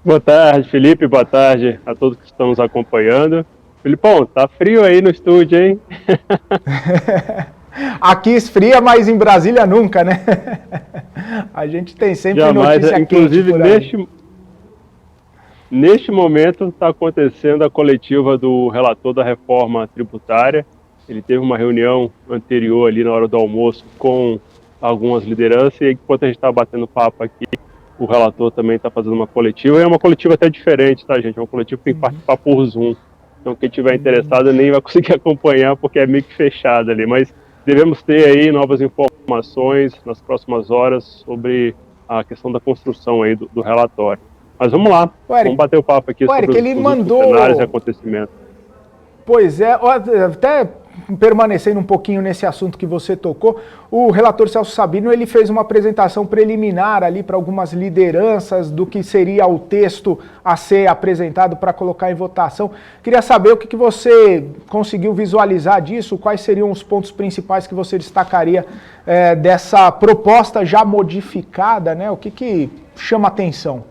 Boa tarde, Felipe. Boa tarde a todos que estão nos acompanhando. Filipão, tá frio aí no estúdio, hein? Aqui esfria, mas em Brasília nunca, né? A gente tem sempre Jamais. notícia quente Inclusive, por aí. neste momento está acontecendo a coletiva do relator da reforma tributária. Ele teve uma reunião anterior ali na hora do almoço com algumas lideranças e enquanto a gente está batendo papo aqui, o relator também está fazendo uma coletiva. E é uma coletiva até diferente, tá, gente? É uma coletiva que tem que participar por Zoom. Então, quem tiver interessado nem vai conseguir acompanhar, porque é meio que fechado ali. Mas devemos ter aí novas informações nas próximas horas sobre a questão da construção aí do relatório. Mas vamos lá, O vamos Eric, bater o papo aqui o sobre Eric, ele os últimos cenários e mandou. acontecimentos. Pois é, até permanecendo um pouquinho nesse assunto que você tocou, o relator Celso Sabino ele fez uma apresentação preliminar ali para algumas lideranças do que seria o texto a ser apresentado para colocar em votação. Queria saber o que você conseguiu visualizar disso, quais seriam os pontos principais que você destacaria dessa proposta já modificada, né? O que chama atenção?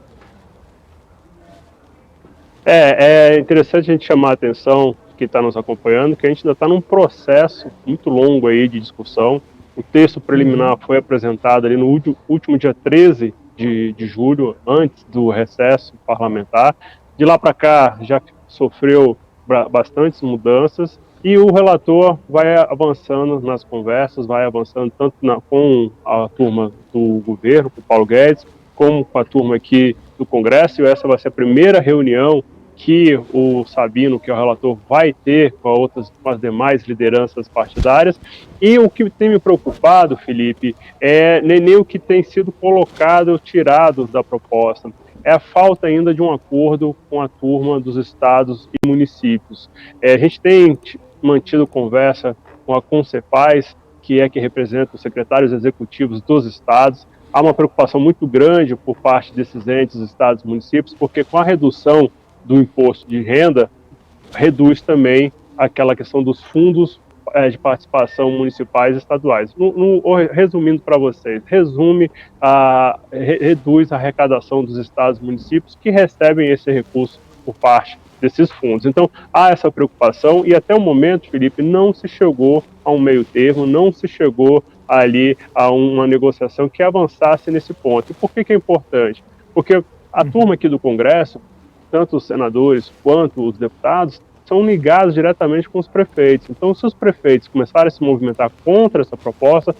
É interessante a gente chamar a atenção que está nos acompanhando, que a gente ainda está num processo muito longo aí de discussão. O texto preliminar foi apresentado ali no último dia 13 de julho, antes do recesso parlamentar. De lá para cá já sofreu bastantes mudanças e o relator vai avançando nas conversas, vai avançando tanto com a turma do governo, com o Paulo Guedes, como com a turma aqui do Congresso, e essa vai ser a primeira reunião que o Sabino, que é o relator, vai ter com as demais lideranças partidárias. E o que tem me preocupado, Felipe, é nem o que tem sido colocado, tirado da proposta. É a falta ainda de um acordo com a turma dos estados e municípios. A gente tem mantido conversa com a Concepaz, que é quem representa os secretários executivos dos estados. Há uma preocupação muito grande por parte desses entes, estados e municípios, porque com a redução do imposto de renda, reduz também aquela questão dos fundos de participação municipais e estaduais. Resumindo para vocês, reduz a arrecadação dos estados e municípios que recebem esse recurso por parte desses fundos. Então, há essa preocupação e até o momento, Felipe, não se chegou a um meio termo, não se chegou ali a uma negociação que avançasse nesse ponto. E por que é importante? Porque a turma aqui do Congresso, tanto os senadores quanto os deputados, são ligados diretamente com os prefeitos. Então, se os prefeitos começarem a se movimentar contra essa proposta,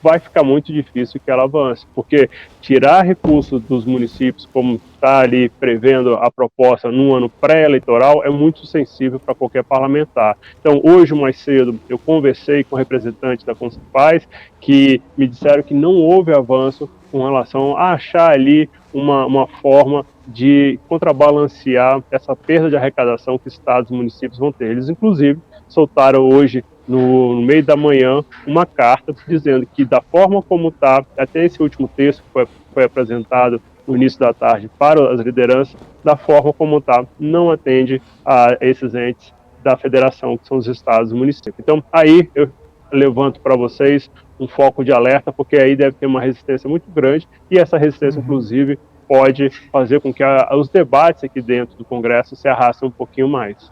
vai ficar muito difícil que ela avance, porque tirar recursos dos municípios, como está ali prevendo a proposta no ano pré-eleitoral, é muito sensível para qualquer parlamentar. Então, hoje, mais cedo, eu conversei com representantes da Concepaz, que me disseram que não houve avanço com relação a achar ali uma forma de contrabalancear essa perda de arrecadação que estados e municípios vão ter. Eles, inclusive, soltaram hoje, no meio da manhã, uma carta dizendo que, da forma como está, até esse último texto que foi apresentado no início da tarde para as lideranças, da forma como está, não atende a esses entes da federação, que são os estados e municípios. Então, aí eu levanto para vocês um foco de alerta, porque aí deve ter uma resistência muito grande, e essa resistência, inclusive, pode fazer com que os debates aqui dentro do Congresso se arrastem um pouquinho mais.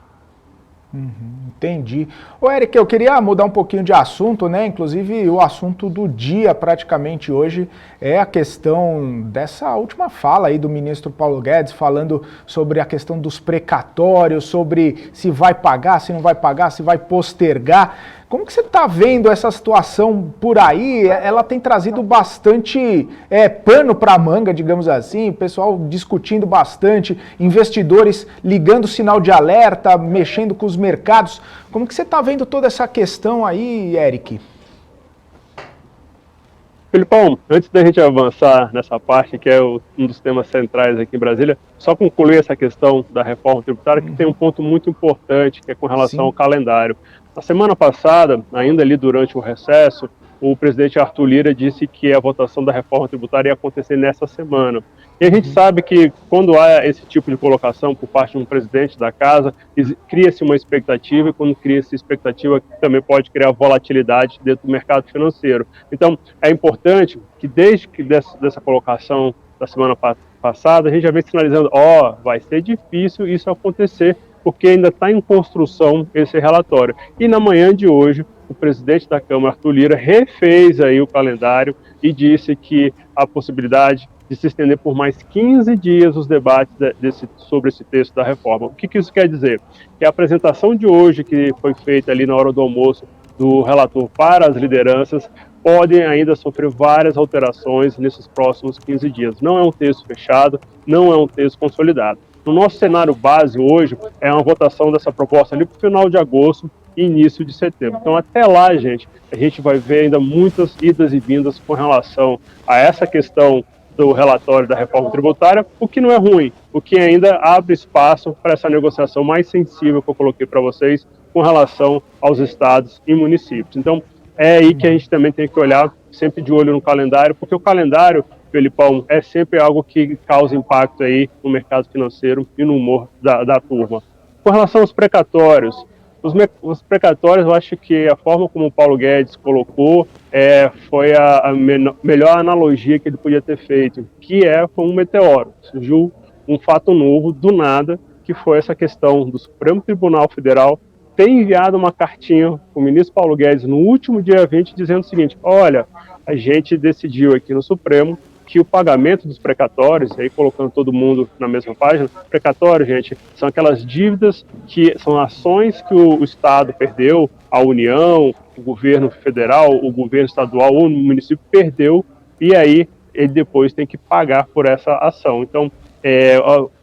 Entendi. Ô, Eric, eu queria mudar um pouquinho de assunto, né? Inclusive, o assunto do dia praticamente hoje é a questão dessa última fala aí do ministro Paulo Guedes, falando sobre a questão dos precatórios, sobre se vai pagar, se não vai pagar, se vai postergar. Como que você está vendo essa situação por aí? Ela tem trazido bastante pano para a manga, digamos assim, o pessoal discutindo bastante, investidores ligando sinal de alerta, mexendo com os mercados. Como que você está vendo toda essa questão aí, Eric? Filipão, antes da gente avançar nessa parte, que é um dos temas centrais aqui em Brasília, só concluir essa questão da reforma tributária, que tem um ponto muito importante, que é com relação ao calendário. Na semana passada, ainda ali durante o recesso, o presidente Arthur Lira disse que a votação da reforma tributária ia acontecer nessa semana. E a gente sabe que quando há esse tipo de colocação por parte de um presidente da casa, cria-se uma expectativa, e quando cria-se expectativa, também pode criar volatilidade dentro do mercado financeiro. Então, é importante que desde que dessa colocação da semana passada, a gente já vem sinalizando, vai ser difícil isso acontecer, porque ainda está em construção esse relatório. E na manhã de hoje, o presidente da Câmara, Arthur Lira, refez aí o calendário e disse que a possibilidade de se estender por mais 15 dias os debates sobre esse texto da reforma. O que isso quer dizer? Que a apresentação de hoje, que foi feita ali na hora do almoço, do relator para as lideranças, podem ainda sofrer várias alterações nesses próximos 15 dias. Não é um texto fechado, não é um texto consolidado. No nosso cenário base hoje, é uma votação dessa proposta ali para o final de agosto e início de setembro. Então, até lá, gente, a gente vai ver ainda muitas idas e vindas com relação a essa questão do relatório da reforma tributária, o que não é ruim, o que ainda abre espaço para essa negociação mais sensível que eu coloquei para vocês com relação aos estados e municípios. Então, é aí que a gente também tem que olhar sempre de olho no calendário, porque o calendário, Felipão, é sempre algo que causa impacto aí no mercado financeiro e no humor da turma. Com relação aos precatórios, os precatórios, eu acho que a forma como o Paulo Guedes colocou foi a melhor analogia que ele podia ter feito, que foi um meteoro. Surgiu um fato novo, do nada, que foi essa questão do Supremo Tribunal Federal ter enviado uma cartinha para o ministro Paulo Guedes no último dia 20, dizendo o seguinte: olha, a gente decidiu aqui no Supremo que o pagamento dos precatórios, aí colocando todo mundo na mesma página, precatório, gente, são aquelas dívidas que são ações que o Estado perdeu, a União, o governo federal, o governo estadual ou o município perdeu, e aí ele depois tem que pagar por essa ação. Então,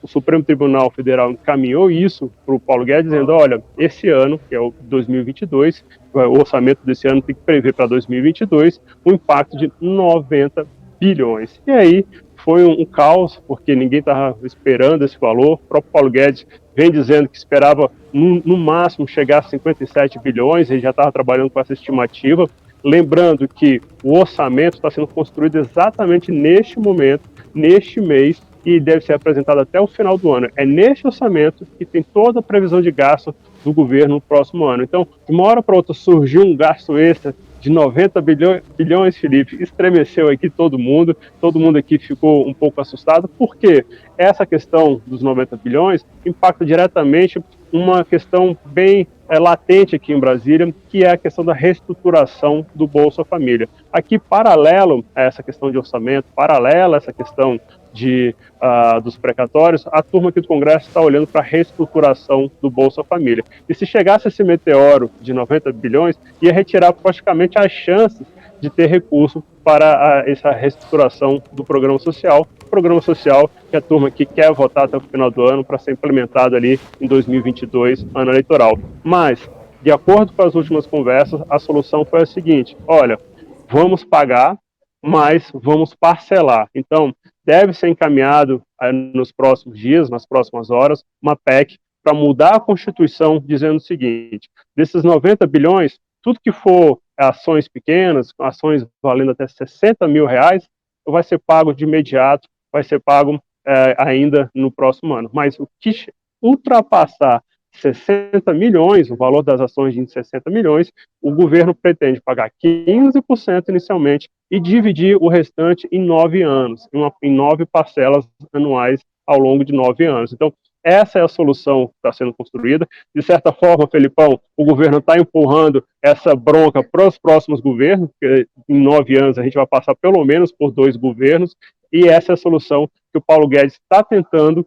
o Supremo Tribunal Federal encaminhou isso para o Paulo Guedes, dizendo: olha, esse ano, que é o 2022, o orçamento desse ano tem que prever para 2022 um impacto de 90 bilhões. E aí foi um caos, porque ninguém estava esperando esse valor. O próprio Paulo Guedes vem dizendo que esperava no máximo chegar a 57 bilhões, ele já estava trabalhando com essa estimativa. Lembrando que o orçamento está sendo construído exatamente neste momento, neste mês, e deve ser apresentado até o final do ano. É neste orçamento que tem toda a previsão de gasto do governo no próximo ano. Então, de uma hora para outra surgiu um gasto extra de 90 bilhões, Felipe, estremeceu aqui todo mundo aqui ficou um pouco assustado, porque essa questão dos 90 bilhões impacta diretamente uma questão bem latente aqui em Brasília, que é a questão da reestruturação do Bolsa Família. Aqui, paralelo a essa questão de orçamento, paralelo a essa questão dos precatórios, a turma aqui do Congresso está olhando para a reestruturação do Bolsa Família. E se chegasse esse meteoro de 90 bilhões, ia retirar praticamente as chances de ter recurso para essa reestruturação do programa social que a turma aqui quer votar até o final do ano para ser implementado ali em 2022, ano eleitoral. Mas, de acordo com as últimas conversas, a solução foi a seguinte: olha, vamos pagar, mas vamos parcelar. Então, deve ser encaminhado nos próximos dias, nas próximas horas, uma PEC para mudar a Constituição, dizendo o seguinte: desses 90 bilhões, tudo que for ações pequenas, ações valendo até 60 mil reais, vai ser pago de imediato, vai ser pago ainda no próximo ano. Mas o que ultrapassar 60 milhões, o valor das ações de 60 milhões, o governo pretende pagar 15% inicialmente e dividir o restante em 9 anos, em 9 parcelas anuais ao longo de 9 anos. Então, essa é a solução que está sendo construída. De certa forma, Felipão, o governo está empurrando essa bronca para os próximos governos, porque em 9 anos a gente vai passar pelo menos por 2 governos, e essa é a solução que o Paulo Guedes está tentando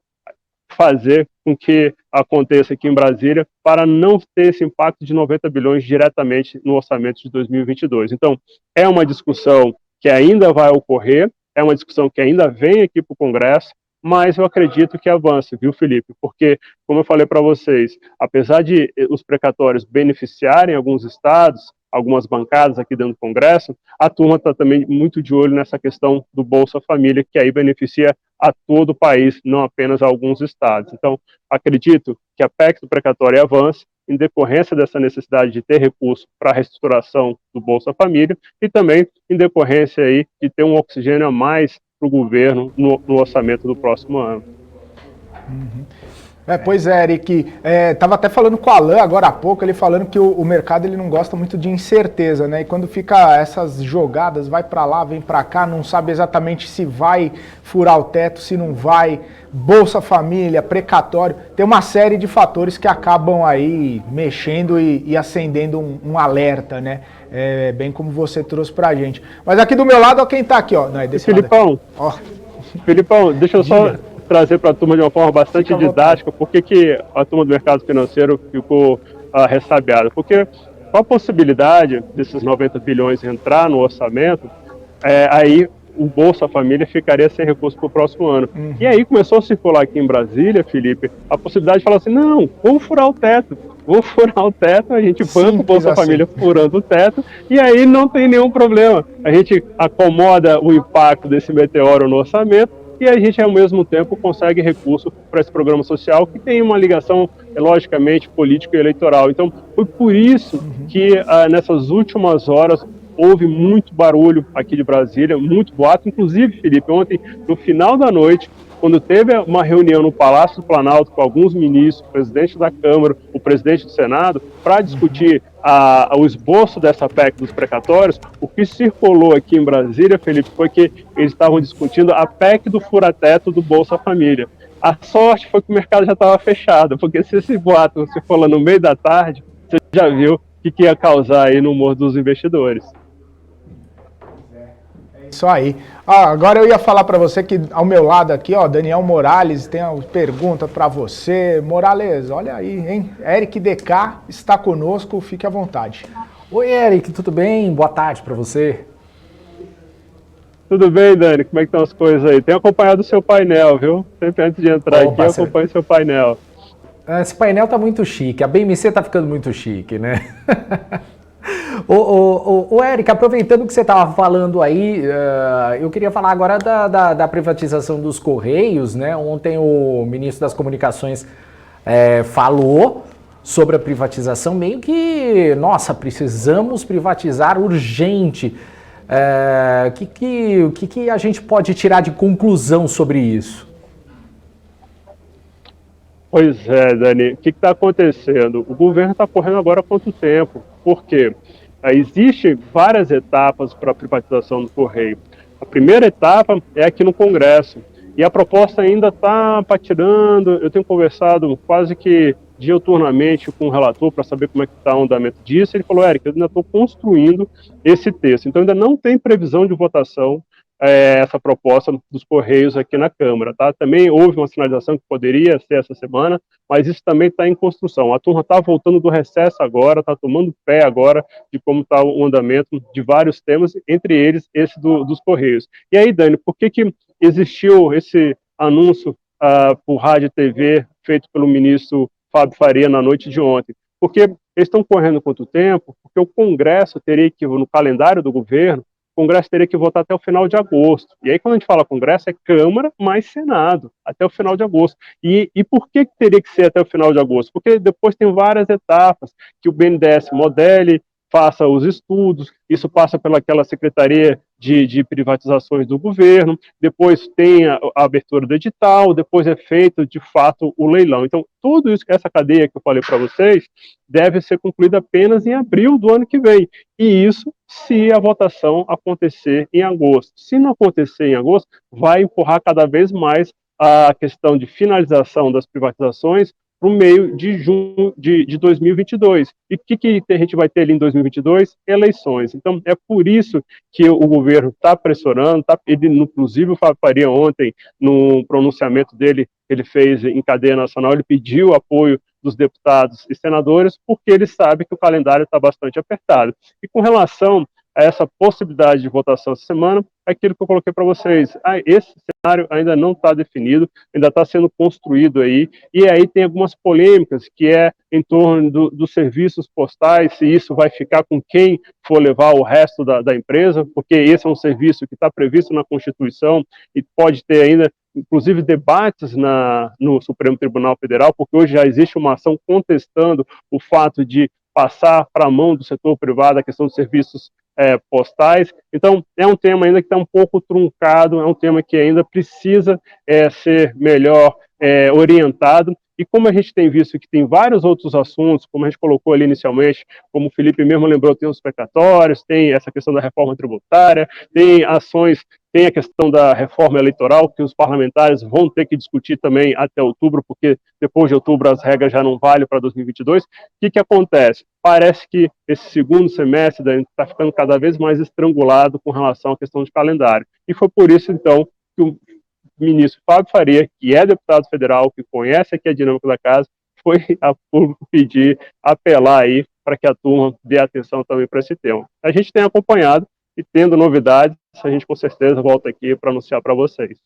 fazer com que aconteça aqui em Brasília para não ter esse impacto de 90 bilhões diretamente no orçamento de 2022. Então, é uma discussão que ainda vai ocorrer, é uma discussão que ainda vem aqui para o Congresso, mas eu acredito que avance, viu, Felipe? Porque, como eu falei para vocês, apesar de os precatórios beneficiarem alguns estados, algumas bancadas aqui dentro do Congresso, a turma está também muito de olho nessa questão do Bolsa Família, que aí beneficia a todo o país, não apenas a alguns estados. Então, acredito que a PEC do precatório avance, em decorrência dessa necessidade de ter recurso para a reestruturação do Bolsa Família e também em decorrência aí de ter um oxigênio a mais para o governo no orçamento do próximo ano. Uhum. Pois é, Eric, estava até falando com o Alan agora há pouco, ele falando que o mercado ele não gosta muito de incerteza, né? E quando fica essas jogadas, vai para lá, vem para cá, não sabe exatamente se vai furar o teto, se não vai, Bolsa Família, precatório, tem uma série de fatores que acabam aí mexendo e acendendo um alerta, né? Bem como você trouxe pra gente. Mas aqui do meu lado, ó, quem tá aqui, ó. Não, é desse Filipão, lado. Filipão, deixa eu só trazer para a turma de uma forma bastante didática por que a turma do mercado financeiro ficou ressabiada. Porque com a possibilidade desses 90 bilhões entrar no orçamento, aí o Bolsa Família ficaria sem recurso para o próximo ano. E aí começou a circular aqui em Brasília, Felipe, a possibilidade de falar assim, não, vamos furar o teto. Vou furar o teto, a gente banca o Bolsa Família furando o teto, e aí não tem nenhum problema. A gente acomoda o impacto desse meteoro no orçamento, e a gente, ao mesmo tempo, consegue recurso para esse programa social, que tem uma ligação, logicamente, política e eleitoral. Então, foi por isso que, nessas últimas horas, houve muito barulho aqui de Brasília, muito boato. Inclusive, Felipe, ontem, no final da noite, quando teve uma reunião no Palácio do Planalto com alguns ministros, o presidente da Câmara, o presidente do Senado, para discutir o esboço dessa PEC dos precatórios, o que circulou aqui em Brasília, Felipe, foi que eles estavam discutindo a PEC do fura-teto do Bolsa Família. A sorte foi que o mercado já estava fechado, porque se esse boato se for lá no meio da tarde, você já viu o que ia causar aí no humor dos investidores. Isso aí. Agora eu ia falar para você que ao meu lado aqui, ó, Daniel Morales tem uma pergunta para você. Morales, olha aí, hein? Eric DK está conosco, fique à vontade. Oi, Eric, tudo bem? Boa tarde para você. Tudo bem, Dani? Como é que estão as coisas aí? Tenho acompanhado o seu painel, viu? Sempre antes de entrar aqui, eu acompanho o seu painel. Esse painel tá muito chique, a BMC tá ficando muito chique, né? Ô, Eric, aproveitando que você estava falando aí, eu queria falar agora da privatização dos Correios, né? Ontem o ministro das Comunicações falou sobre a privatização, meio que, nossa, precisamos privatizar urgente. O que a gente pode tirar de conclusão sobre isso? Pois é, Dani, o que está acontecendo? O governo está correndo agora contra o tempo. Por quê? Existem várias etapas para a privatização do Correio. A primeira etapa é aqui no Congresso. E a proposta ainda está patinando. Eu tenho conversado quase que diuturnamente com o relator para saber como é que está o andamento disso. Ele falou, Eric, eu ainda estou construindo esse texto. Então ainda não tem previsão de votação essa proposta dos Correios aqui na Câmara, tá? Também houve uma sinalização que poderia ser essa semana, mas isso também está em construção. A turma está voltando do recesso agora, está tomando pé agora de como está o andamento de vários temas, entre eles esse dos Correios. E aí, Dani, por que existiu esse anúncio por rádio e TV feito pelo ministro Fábio Faria na noite de ontem? Porque eles estão correndo quanto tempo? Porque o Congresso teria que, no calendário do governo, o Congresso teria que votar até o final de agosto. E aí, quando a gente fala Congresso, é Câmara mais Senado, até o final de agosto. E por que teria que ser até o final de agosto? Porque depois tem várias etapas que o BNDES modele, faça os estudos, isso passa pelaquela Secretaria de Privatizações do governo, depois tem a abertura do edital, depois é feito, de fato, o leilão. Então, tudo isso, essa cadeia que eu falei para vocês, deve ser concluída apenas em abril do ano que vem. E isso se a votação acontecer em agosto. Se não acontecer em agosto, vai empurrar cada vez mais a questão de finalização das privatizações para o meio de junho de 2022. E o que a gente vai ter ali em 2022? Eleições. Então, é por isso que o governo está pressionando, ele, inclusive o Fábio Faria ontem, no pronunciamento dele, que ele fez em cadeia nacional, ele pediu o apoio dos deputados e senadores, porque ele sabe que o calendário está bastante apertado. E com relação a essa possibilidade de votação essa semana, é aquilo que eu coloquei para vocês. Esse cenário ainda não está definido, ainda está sendo construído aí, e aí tem algumas polêmicas, que é em torno dos serviços postais, se isso vai ficar com quem for levar o resto da empresa, porque esse é um serviço que está previsto na Constituição e pode ter ainda, inclusive, debates no Supremo Tribunal Federal, porque hoje já existe uma ação contestando o fato de passar para a mão do setor privado a questão dos serviços postais. Então, é um tema ainda que está um pouco truncado, é um tema que ainda precisa ser melhor orientado. E como a gente tem visto que tem vários outros assuntos, como a gente colocou ali inicialmente, como o Felipe mesmo lembrou, tem os precatórios, tem essa questão da reforma tributária, tem ações, tem a questão da reforma eleitoral, que os parlamentares vão ter que discutir também até outubro, porque depois de outubro as regras já não valem para 2022. O que acontece? Parece que esse segundo semestre está ficando cada vez mais estrangulado com relação à questão de calendário. E foi por isso, então, que o ministro Fábio Faria, que é deputado federal, que conhece aqui a dinâmica da casa, foi a público pedir, apelar aí para que a turma dê atenção também para esse tema. A gente tem acompanhado e tendo novidades, a gente com certeza volta aqui para anunciar para vocês.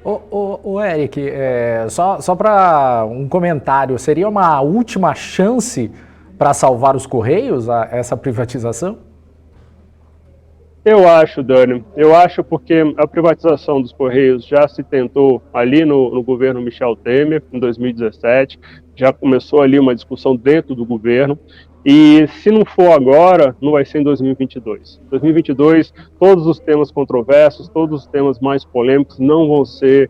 Ô Eric, só para um comentário, seria uma última chance para salvar os Correios, essa privatização? Eu acho, Dani, porque a privatização dos Correios já se tentou ali no governo Michel Temer, em 2017, já começou ali uma discussão dentro do governo, e se não for agora, não vai ser em 2022. 2022, todos os temas controversos, todos os temas mais polêmicos não vão ser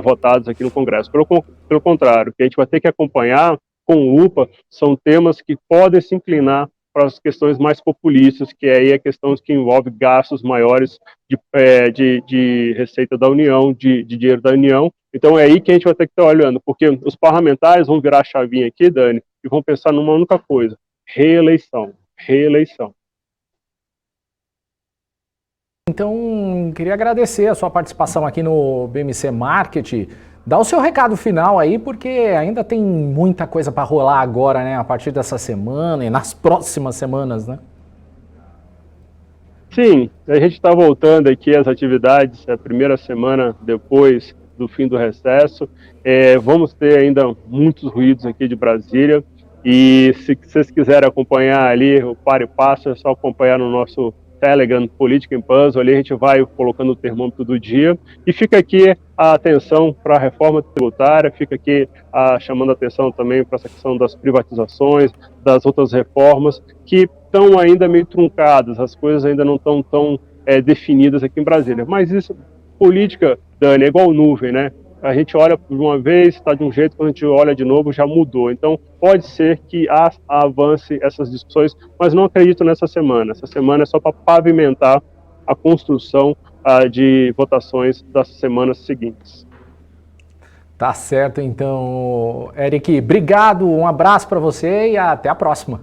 votados aqui no Congresso. Pelo contrário, o que a gente vai ter que acompanhar com lupa são temas que podem se inclinar para as questões mais populistas, que aí é questões que envolvem gastos maiores de receita da União, de dinheiro da União. Então é aí que a gente vai ter que estar olhando, porque os parlamentares vão virar a chavinha aqui, Dani, e vão pensar numa única coisa: reeleição. Então, queria agradecer a sua participação aqui no BMC Market. Dá o seu recado final aí, porque ainda tem muita coisa para rolar agora, né? A partir dessa semana e nas próximas semanas, né? Sim, a gente está voltando aqui às atividades, a primeira semana depois do fim do recesso. Vamos ter ainda muitos ruídos aqui de Brasília. E se vocês quiserem acompanhar ali o par e passo, é só acompanhar no nosso Telegram, Política em Puzzle, ali a gente vai colocando o termômetro do dia, e fica aqui a atenção para a reforma tributária, fica aqui chamando a atenção também para essa questão das privatizações, das outras reformas, que estão ainda meio truncadas, as coisas ainda não estão tão definidas aqui em Brasília, mas isso, política, Dani, é igual nuvem, né? A gente olha de uma vez, está de um jeito, quando a gente olha de novo, já mudou. Então, pode ser que avance essas discussões, mas não acredito nessa semana. Essa semana é só para pavimentar a construção de votações das semanas seguintes. Tá certo, então, Eric. Obrigado, um abraço para você e até a próxima.